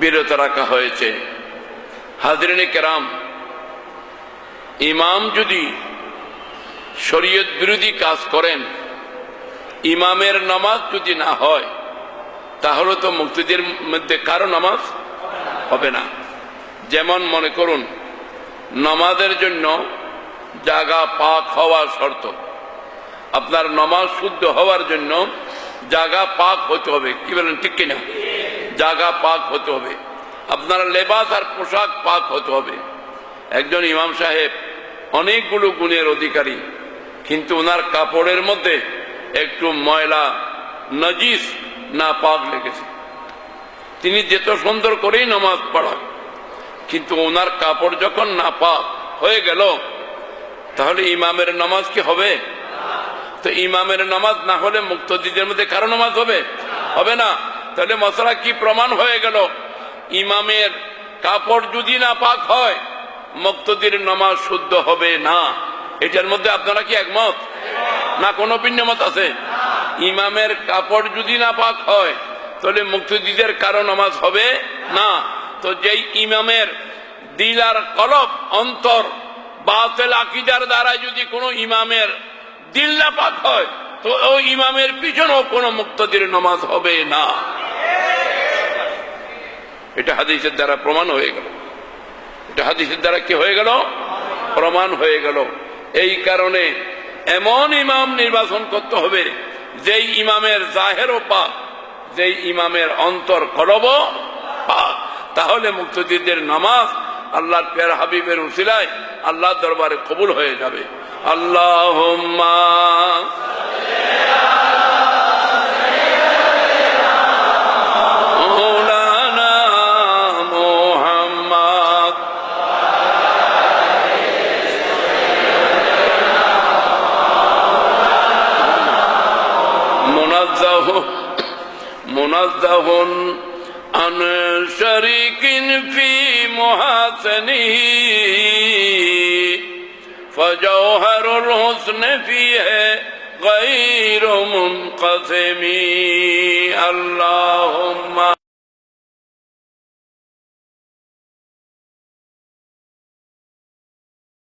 বিরত রাখা হয়েছে। হাজরিনে কেরাম, ইমাম যদি শরীয়ত বিরোধী কাজ করেন, ইমামের নামাজ যদি না হয়, তাহলে তো মুক্তিদের মধ্যে কারো নামাজ হবে না। যেমন মনে করুন, নামাজের জন্য জায়গা পাক হওয়া শর্ত। আপনার নামাজ শুদ্ধ হওয়ার জন্য জায়গা পাক হতে হবে। কি বলেন, ঠিক কিনা? জায়গা পাক হতে হবে। আপনার লেবাস আর পোশাক পাক হতে হবে। একজন ইমাম সাহেব অনেকগুলো গুণের অধিকারী, কিন্তু ওনার কাপড়ের মধ্যে একটু ময়লা, নজিস, না পাক লেগেছে। তিনি যেত সুন্দর করেই নামাজ পড়ান, কিন্তু ওনার কাপড় যখন না পাক হয়ে গেল, তাহলে ইমামের নামাজ কি হবে? তো ইমামের নামাজ না হলে মুক্তদিদের মধ্যে কারো নামাজ হবে? হবে না। তাহলে মশলা কি প্রমাণ হয়ে গেল? ইমামের কাপড় যদি না পাক হয়, মুক্তদির নামাজ শুদ্ধ হবে না। এটার মধ্যে আপনারা কি একমত? না কোনো ভিন্ন মত আছে? ইমামের কাপড় যদি না পাক হয়, তাহলে মুক্তদিদের কারো নামাজ হবে না। তো যেই ইমামের দিল আর কলব, অন্তর, বাতিল আকীদার দ্বারা যদি কোনো ইমামের দিল না পাক হয়, তো ওই ইমামের পিছনেও কোনো মুক্তদির নামাজ হবে না। এটা হাদিসের দ্বারা প্রমাণ হয়ে গেল। এটা হাদিসের দ্বারা কি হয়ে গেল? প্রমাণ হয়ে গেল। এই কারণে এমন ইমাম নির্বাচন করতে হবে যেই ইমামের জাহেরও পাক, যেই ইমামের অন্তর কলবও পাক। তাহলে মুক্তদিদের নামাজ আল্লাহর প্যারা হাবিবের উসিলায় আল্লাহর দরবারে কবুল হয়ে যাবে। আল্লাহুম্মা মৌলানা মুহাম্মদ মুনাজ্জাহুন আন শারিকিন ফি মুহাসানিহি ফজওহরুল হুসন ফিহি গায়রু মুনকাসিমি। আল্লাহুম্মা